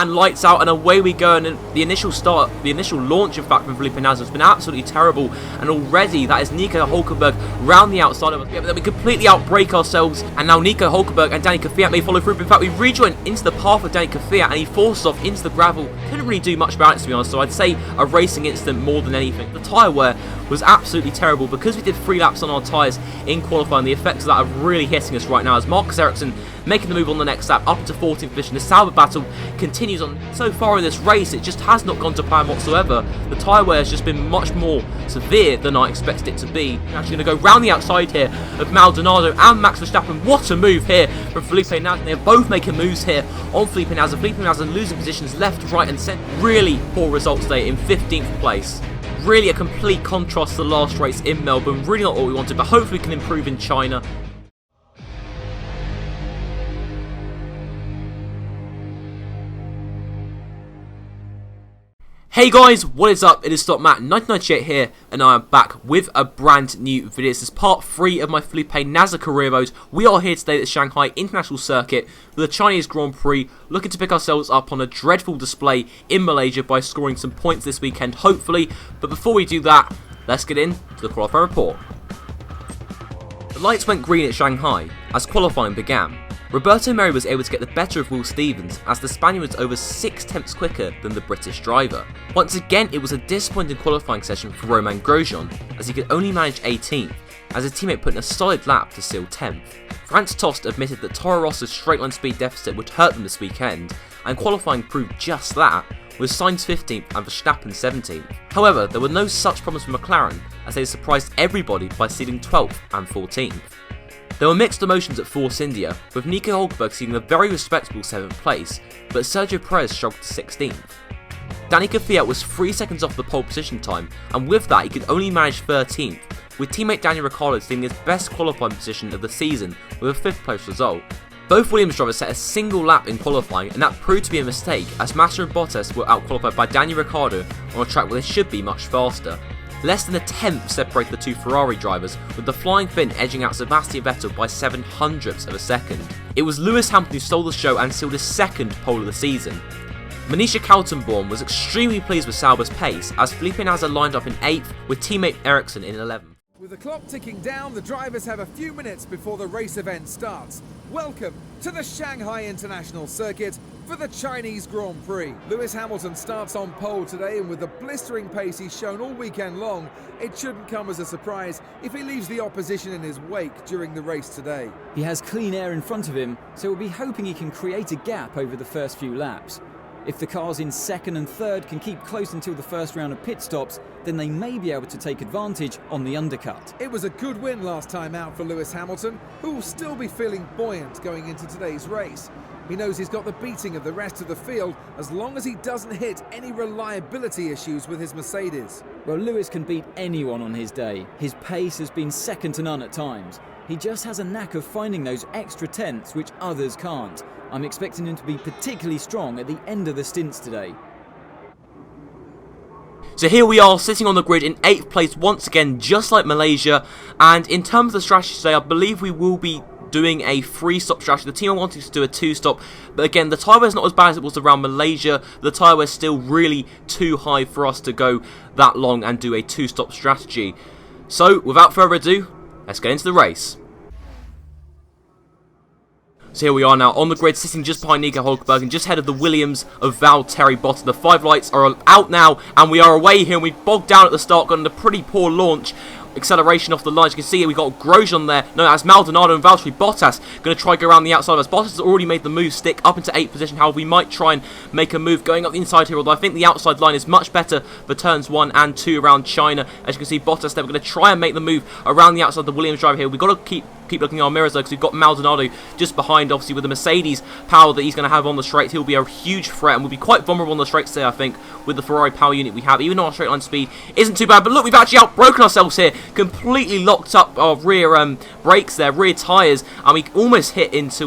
and lights out, and away we go. And the initial launch, in fact, from Felipe Nasr has been absolutely terrible. And already that is Nico Hulkenberg round the outside of us. Yeah, but then we completely outbrake ourselves, and now Nico Hulkenberg and Danica Fiat may follow through. But in fact, we rejoin into the path of Danica Fiat, and he forces off into the gravel. Couldn't really do much about it, to be honest. So I'd say a racing incident more than anything. The tyre wear was absolutely terrible because we did 3 laps on our tyres in qualifying. The effects of that are really hitting us right now, as Marcus Ericsson making the move on the next lap up into 14th position. The Sauber battle continues on. So far in this race, it just has not gone to plan whatsoever. The tyre wear has just been much more severe than I expected it to be. I'm actually going to go round the outside here of Maldonado and Max Verstappen. What a move here from Felipe Nasr. They're both making moves here on Felipe Nasr. Felipe Nasr losing positions left, right and centre. Really poor result today in 15th place. Really a complete contrast to the last race in Melbourne. Really not what we wanted, but hopefully we can improve in China. Hey guys, what is up? It is StopMatt1998 here, and I am back with a brand new video. This is part 3 of my Felipe Nasr career mode. We are here today at the Shanghai International Circuit with the Chinese Grand Prix, looking to pick ourselves up on a dreadful display in Malaysia by scoring some points this weekend, hopefully. But before we do that, let's get into the qualifying report. The lights went green at Shanghai as qualifying began. Roberto Merhi was able to get the better of Will Stevens, as the Spaniard was over 6 tenths quicker than the British driver. Once again, it was a disappointing qualifying session for Romain Grosjean, as he could only manage 18th, as his teammate put in a solid lap to seal 10th. Franz Tost admitted that Toro Rosso's straight line speed deficit would hurt them this weekend, and qualifying proved just that, with Sainz 15th and Verstappen 17th. However, there were no such problems for McLaren, as they surprised everybody by sealing 12th and 14th. There were mixed emotions at Force India, with Nico Hulkenberg seeing a very respectable 7th place, but Sergio Perez struggled to 16th. Danica Fiat was 3 seconds off the pole position time, and with that he could only manage 13th, with teammate Daniel Ricciardo seeing his best qualifying position of the season with a 5th place result. Both Williams drivers set a single lap in qualifying, and that proved to be a mistake, as Massa and Bottas were outqualified by Daniel Ricciardo on a track where they should be much faster. Less than a tenth separated the 2 Ferrari drivers, with the Flying Finn edging out Sebastian Vettel by 0.07 of a second. It was Lewis Hamilton who stole the show and sealed his 2nd pole of the season. Manisha Kaltenborn was extremely pleased with Sauber's pace, as Felipe Nasr lined up in 8th with teammate Ericsson in 11th. With the clock ticking down, the drivers have a few minutes before the race event starts. Welcome to the Shanghai International Circuit for the Chinese Grand Prix. Lewis Hamilton starts on pole today, and with the blistering pace he's shown all weekend long, it shouldn't come as a surprise if he leaves the opposition in his wake during the race today. He has clean air in front of him, so we'll be hoping he can create a gap over the first few laps. If the cars in 2nd and 3rd can keep close until the first round of pit stops, then they may be able to take advantage on the undercut. It was a good win last time out for Lewis Hamilton, who will still be feeling buoyant going into today's race. He knows he's got the beating of the rest of the field as long as he doesn't hit any reliability issues with his Mercedes. Well, Lewis can beat anyone on his day. His pace has been second to none at times. He just has a knack of finding those extra tenths which others can't. I'm expecting him to be particularly strong at the end of the stints today. So here we are sitting on the grid in 8th place once again, just like Malaysia. And in terms of the strategy today, I believe we will be doing a 3-stop strategy. The team are wanting to do a 2-stop, but again, the tyre wear is not as bad as it was around Malaysia. The tyre wear is still really too high for us to go that long and do a 2-stop strategy. So without further ado, let's get into the race. So here we are now on the grid, sitting just behind Nico Hulkenberg and just ahead of the Williams of Valtteri Bottas. The 5 lights are out now, and we are away here, and we bogged down at the start, got on a pretty poor launch. Acceleration off the line. As you can see, we got Grosjean there. No, that's Maldonado and Valtteri Bottas going to try go around the outside of us. Bottas has already made the move stick up into 8th position. However, we might try and make a move going up the inside here, although I think the outside line is much better for turns 1 and 2 around China. As you can see, Bottas there, we're going to try and make the move around the outside of the Williams driver here. We've got to keep looking at our mirrors though, because we've got Maldonado just behind, obviously with the Mercedes power that he's going to have on the straights. He'll be a huge threat and will be quite vulnerable on the straights today, I think, with the Ferrari power unit we have, even though our straight line speed isn't too bad. But look, we've actually outbroken ourselves here, completely locked up our rear brakes there, rear tyres, and we almost hit into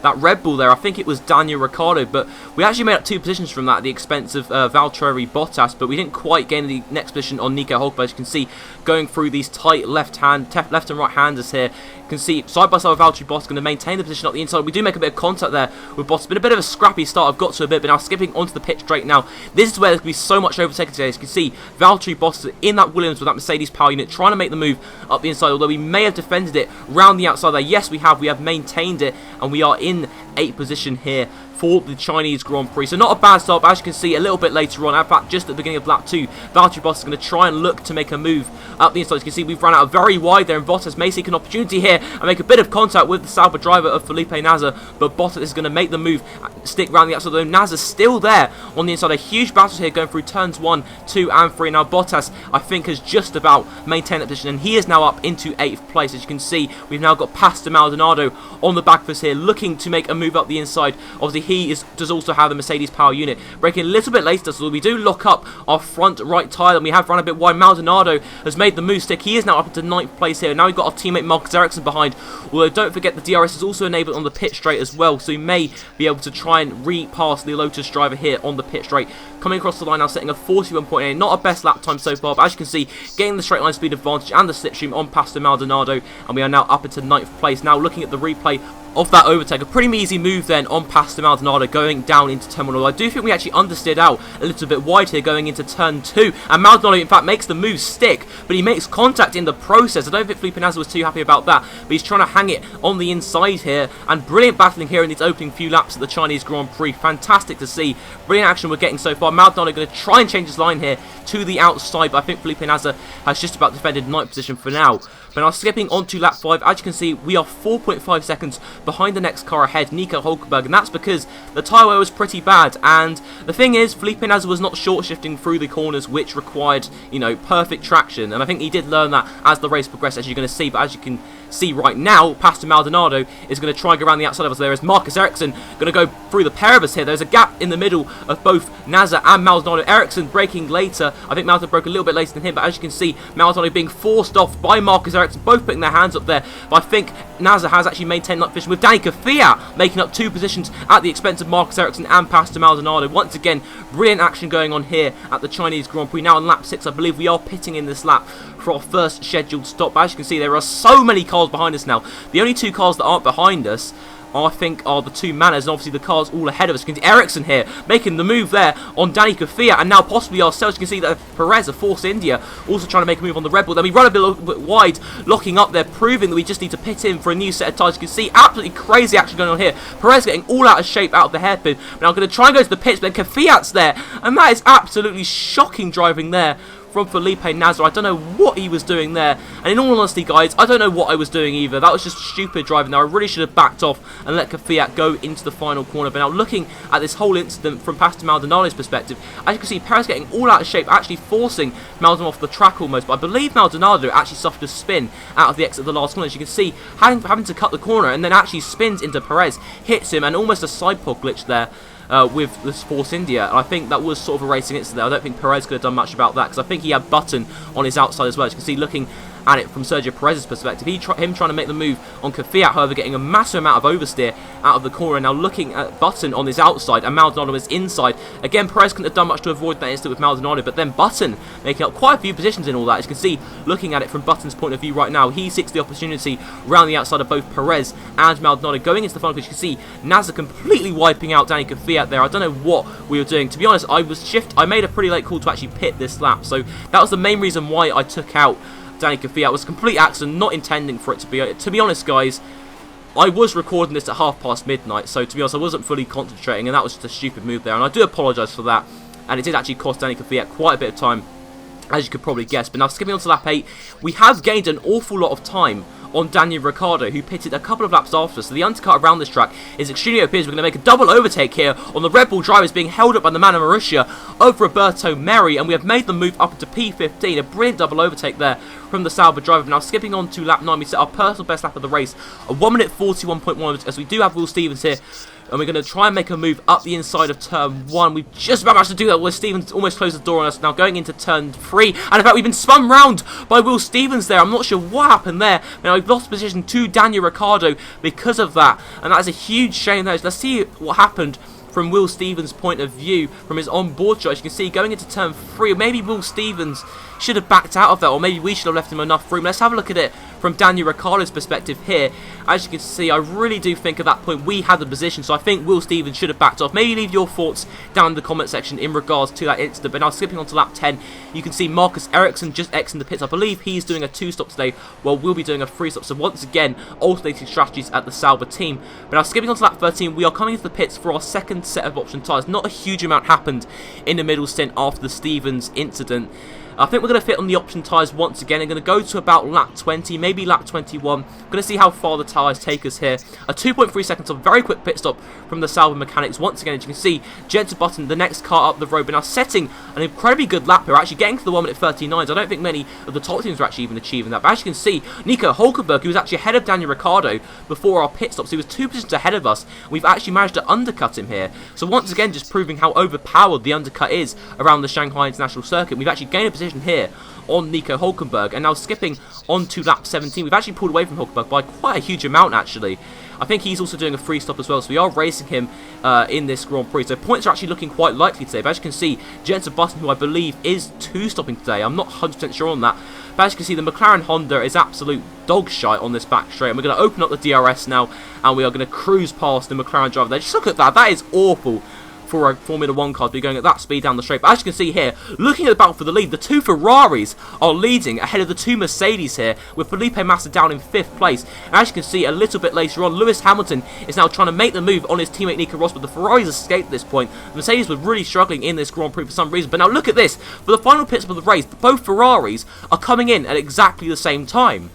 that Red Bull there. I think it was Daniel Ricciardo, but we actually made up 2 positions from that at the expense of Valtteri Bottas, but we didn't quite gain the next position on Nico Hulkenberg. As you can see, going through these tight left and right handers here, can see side by side with Valtteri Bottas going to maintain the position up the inside. We do make a bit of contact there with Bottas. Been a bit of a scrappy start, I've got to a bit, but now skipping onto the pit straight now. This is where there's going to be so much overtaking today. As you can see, Valtteri Bottas in that Williams with that Mercedes power unit trying to make the move up the inside, although we may have defended it round the outside there. Yes, we have maintained it, and we are in 8th position here for the Chinese Grand Prix. So not a bad start, but as you can see a little bit later on, in fact just at the beginning of lap 2, Valtteri Bottas is going to try and look to make a move up the inside. As you can see, we've run out very wide there, and Bottas may seek an opportunity here and make a bit of contact with the Sauber driver of Felipe Nasr, but Bottas is going to make the move, stick around the outside, though Nasr's still there on the inside. A huge battle here going through turns 1, 2 and 3. Now Bottas, I think, has just about maintained that position, and he is now up into 8th place. As you can see, we've now got Pastor Maldonado on the back of us here, looking to make a move up the inside. Obviously, he does also have the Mercedes power unit. Braking a little bit later, so we do lock up our front right tyre, and we have run a bit wide. Maldonado has made the move stick. He is now up into 9th place here. Now we've got our teammate Marcus Ericsson behind, although don't forget the DRS is also enabled on the pit straight as well, so we may be able to try and re-pass the Lotus driver here on the pit straight. Coming across the line now, setting a 41.8, not a best lap time so far, but as you can see, getting the straight line speed advantage and the slipstream on Pastor Maldonado, and we are now up into 9th place. Now looking at the replay of that overtake, a pretty easy move then on Pastor Maldonado going down into terminal. I do think we actually understeered out a little bit wide here going into turn 2, and Maldonado in fact makes the move stick, but he makes contact in the process. I don't think Felipe Nasr was too happy about that, but he's trying to hang it on the inside here, and brilliant battling here in these opening few laps at the Chinese Grand Prix. Fantastic to see, brilliant action we're getting so far. Maldonado going to try and change his line here to the outside, but I think Felipe Nasr has just about defended 9th position for now. But now skipping on to lap 5, as you can see, we are 4.5 seconds behind the next car ahead, Nico Hulkenberg, and that's because the tyre wear was pretty bad. And the thing is, Felipe Nasr was not short shifting through the corners, which required, perfect traction. And I think he did learn that as the race progressed, as you're going to see. But as you can see right now, Pastor Maldonado is going to try and go around the outside of us. There is Marcus Ericsson going to go through the pair of us here. There's a gap in the middle of both Nasr and Maldonado. Ericsson braking later. I think Maldonado broke a little bit later than him, but as you can see, Maldonado being forced off by Marcus Ericsson, both putting their hands up there. But I think Nasr has actually maintained that position, with Danica Kvyat making up 2 positions at the expense of Marcus Ericsson and Pastor Maldonado. Once again, brilliant action going on here at the Chinese Grand Prix. Now on lap 6, I believe we are pitting in this lap for our first scheduled stop. But as you can see, there are so many cars behind us now. The only 2 cars that aren't behind us, I think, are the 2 Manners, and obviously the cars all ahead of us. You can see Ericsson here making the move there on Danica Kvyat, and now possibly ourselves. You can see that Perez of Force India also trying to make a move on the Red Bull. Then we run a bit wide, locking up there, proving that we just need to pit in for a new set of tyres. You can see absolutely crazy action going on here. Perez getting all out of shape out of the hairpin. Now I'm going to try and go to the pits, but then Kvyat's there, and that is absolutely shocking driving there from Felipe Nasr. I don't know what he was doing there, and in all honesty guys, I don't know what I was doing either. That was just stupid driving there. I really should have backed off and let Kvyat go into the final corner. But now looking at this whole incident from Pastor Maldonado's perspective, as you can see, Perez getting all out of shape, actually forcing Maldonado off the track almost. But I believe Maldonado actually suffered a spin out of the exit of the last corner. As you can see, having to cut the corner and then actually spins into Perez, hits him, and almost a side pod glitch there with this Force India. And I think that was sort of a racing incident there. I don't think Perez could have done much about that, because I think he had Button on his outside as well. As you can see, looking at it from Sergio Perez's perspective, him trying to make the move on Kvyat, however, getting a massive amount of oversteer out of the corner. Now looking at Button on his outside and Maldonado is inside. Again, Perez couldn't have done much to avoid that incident with Maldonado, but then Button making up quite a few positions in all that. As you can see, looking at it from Button's point of view right now, he seeks the opportunity around the outside of both Perez and Maldonado. Going into the final, because you can see Nasr completely wiping out Danica Kvyat there. I don't know what we were doing. To be honest, I made a pretty late call to actually pit this lap, so that was the main reason why I took out Danica Kvyat. It was a complete accident, not intending for it to be. To be honest, guys, I was recording this at midnight, so to be honest, I wasn't fully concentrating, and that was just a stupid move there, and I do apologise for that. And it did actually cost Danica Kvyat quite a bit of time, as you could probably guess. But now skipping on to lap 8, we have gained an awful lot of time on Daniel Ricciardo, who pitted a couple of laps after us. So the undercut around this track is extremely OP. We're going to make a double overtake here on the Red Bull drivers, being held up by the man of Malaysia over Roberto Merri, and we have made the move up into P15. A brilliant double overtake there from the Sauber driver. Now skipping on to lap 9, we set our personal best lap of the race, a 1 minute 41.1, as we do have Will Stevens here. And we're going to try and make a move up the inside of turn 1. We've just about managed to do that. Will Stevens almost closed the door on us. Now going into turn 3. And in fact, we've been spun round by Will Stevens there. I'm not sure what happened there. Now we've lost position to Daniel Ricciardo because of that. And that is a huge shame there. Let's see what happened from Will Stevens' point of view, from his on-board shot. As you can see, going into turn 3, maybe Will Stevens should have backed out of that, or maybe we should have left him enough room. Let's have a look at it from Daniel Ricciardo's perspective here. As you can see, I really do think at that point we had the position, so I think Will Stevens should have backed off. Maybe leave your thoughts down in the comment section in regards to that incident. But now skipping on to lap 10, you can see Marcus Ericsson just exiting the pits. I believe he's doing a 2-stop today, while we'll be doing a 3-stop. So once again, alternating strategies at the Sauber team. But now skipping on to lap 13, we are coming into the pits for our second set of option tyres. Not a huge amount happened in the middle stint after the Stevens incident. I think we're going to fit on the option tyres once again. I'm going to go to about lap 20, maybe lap 21. I'm going to see how far the tyres take us here. A 2.3 seconds of very quick pit stop from the Sauber mechanics. Once again, as you can see, Jensen Button, the next car up the road, but now setting an incredibly good lap here, actually getting to the 1 minute 39s. I don't think many of the top teams are actually even achieving that. But as you can see, Nico Hülkenberg, who was actually ahead of Daniel Ricciardo before our pit stops, he was 2 positions ahead of us. We've actually managed to undercut him here. So once again, just proving how overpowered the undercut is around the Shanghai International Circuit. We've actually gained a position here on Nico Hülkenberg, and now skipping on to lap 17, we've actually pulled away from Hülkenberg by quite a huge amount actually. I think he's also doing a 3-stop as well, so we are racing him in this Grand Prix. So points are actually looking quite likely today. But as you can see, Jensen Button, who I believe is 2-stopping today, I'm not 100% sure on that. But as you can see, the McLaren Honda is absolute dog shite on this back straight. And we're going to open up the DRS now, and we are going to cruise past the McLaren driver there. Just look at that. That is awful for a Formula 1 car to be going at that speed down the straight. But as you can see here, looking at the battle for the lead, the 2 Ferraris are leading ahead of the 2 Mercedes here, with Felipe Nasr down in 5th place. And as you can see, a little bit later on, Lewis Hamilton is now trying to make the move on his teammate Nico Rosberg. The Ferraris escaped at this point. The Mercedes were really struggling in this Grand Prix for some reason. But now look at this. For the final pit stop of the race, both Ferraris are coming in at exactly the same time.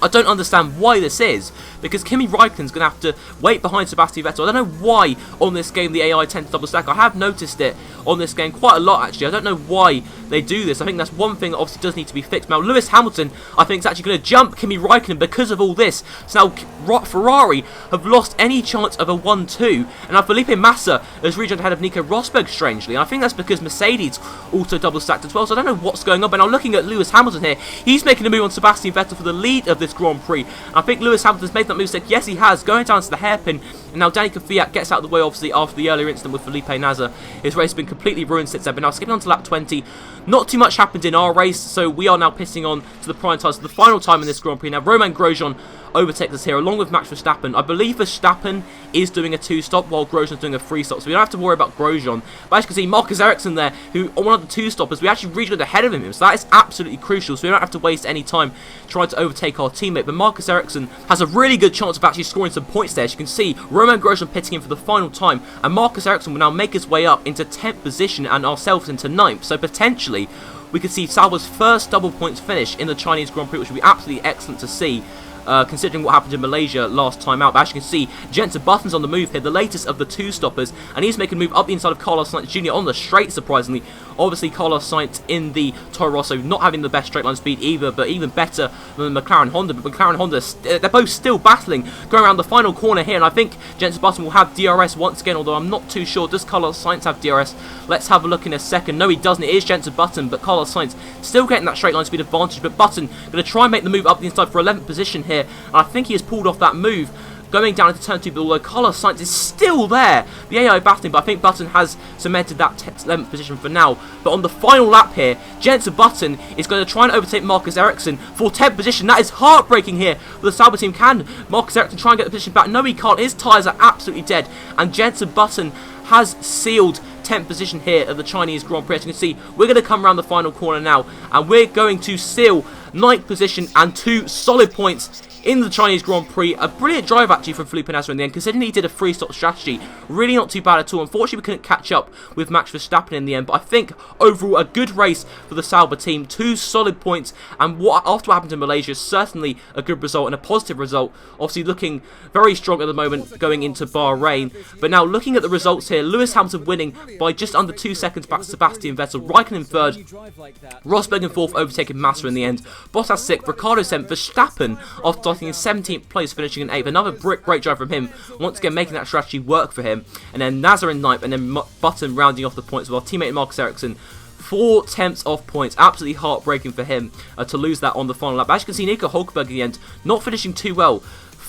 I don't understand why this is, because Kimi Räikkönen's going to have to wait behind Sebastian Vettel. I don't know why on this game the AI tends to double stack. I have noticed it on this game quite a lot actually. I don't know why they do this. I think that's one thing that obviously does need to be fixed. Now Lewis Hamilton, I think, is actually going to jump Kimi Räikkönen because of all this. So now Ferrari have lost any chance of a 1-2, and now Felipe Nasr has rejoined ahead of Nico Rosberg strangely. And I think that's because Mercedes also double stacked as well. So I don't know what's going on. But now looking at Lewis Hamilton here, he's making a move on Sebastian Vettel for the lead of this Grand Prix. I think Lewis Hamilton's made that move. Said yes, he has, going down to the hairpin. And now Danny Kvyat gets out of the way, obviously, after the earlier incident with Felipe Nasr. His race has been completely ruined since then. But now skipping on to lap 20, not too much happened in our race, so we are now pissing on to the prime tyres for the final time in this Grand Prix. Now Romain Grosjean overtakes us here, along with Max Verstappen. I believe Verstappen is doing a 2-stop, while Grosjean's doing a 3-stop, so we don't have to worry about Grosjean. But as you can see, Marcus Ericsson there, who on one of the 2-stoppers, we actually rejoined ahead of him, so that is absolutely crucial, so we don't have to waste any time trying to overtake our teammate. But Marcus Ericsson has a really good chance of actually scoring some points there. As you can see, Romain Grosjean pitting in for the final time, and Marcus Ericsson will now make his way up into 10th position and ourselves into 9th, so potentially we could see Sauber's first double points finish in the Chinese Grand Prix, which would be absolutely excellent to see. Considering what happened in Malaysia last time out. But as you can see, Jensen Button's on the move here, the latest of the 2-stoppers, and he's making a move up the inside of Carlos Sainz Jr. on the straight, surprisingly. Obviously, Carlos Sainz in the Toro Rosso not having the best straight line speed either, but even better than the McLaren Honda. But McLaren Honda, they're both still battling, going around the final corner here, and I think Jensen Button will have DRS once again, although I'm not too sure. Does Carlos Sainz have DRS? Let's have a look in a second. No, he doesn't. It is Jensen Button, but Carlos Sainz still getting that straight line speed advantage. But Button going to try and make the move up the inside for 11th position here, and I think he has pulled off that move going down into turn 2, but although Carlos Sainz is still there, the AI battling, but I think Button has cemented that 11th position for now. But on the final lap here, Jensen Button is going to try and overtake Marcus Ericsson for 10th position. That is heartbreaking here for the Sauber team. Can Marcus Ericsson try and get the position back? No, he can't. His tyres are absolutely dead, and Jensen Button has sealed 10th position here at the Chinese Grand Prix. As you can see, we're going to come around the final corner now, and we're going to seal 9th position and 2 solid points in the Chinese Grand Prix. A brilliant drive actually from Felipe Nasr in the end, considering he did a 3-stop strategy. Really not too bad at all. Unfortunately, we couldn't catch up with Max Verstappen in the end, but I think overall a good race for the Sauber team. 2 solid points, and after what happened in Malaysia, certainly a good result and a positive result. Obviously looking very strong at the moment going into Bahrain. But now looking at the results here, Lewis Hamilton winning by just under 2 seconds back to Sebastian Vettel. Räikkönen in 3rd, Rosberg in 4th, overtaking Massa in the end. Bottas 6th, Ricciardo 7th, Verstappen after starting in 17th place, finishing in 8th. Another great drive from him, once again making that strategy work for him. And then Nasr in 9th, and then Button rounding off the points with our teammate Marcus Ericsson. 4 tenths off points. Absolutely heartbreaking for him to lose that on the final lap. As you can see, Nico Hülkenberg in the end, not finishing too well.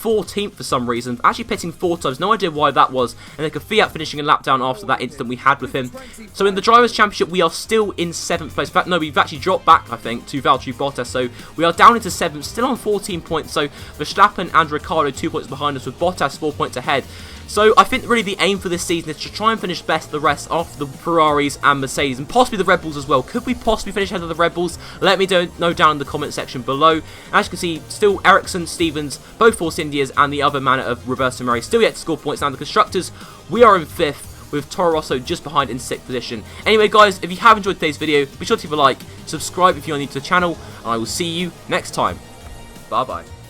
14th for some reason, actually pitting 4 times, no idea why that was, and then Fiat finishing a lap down after that incident we had with him. So in the Drivers' Championship, we are still in 7th place. In fact, no, we've actually dropped back, I think, to Valtteri Bottas, so we are down into 7th, still on 14 points, so Verstappen and Ricciardo 2 points behind us, with Bottas 4 points ahead. So I think really the aim for this season is to try and finish best of the rest after the Ferraris and Mercedes, and possibly the Red Bulls as well. Could we possibly finish ahead of the Red Bulls? Let me know down in the comment section below. As you can see, still Ericsson, Stevens, both Force Indias, and the other man of Roberto Murray still yet to score points. Now the Constructors, we are in 5th, with Toro Rosso just behind in 6th position. Anyway guys, if you have enjoyed today's video, be sure to leave a like, subscribe if you're new to the channel, and I will see you next time. Bye bye.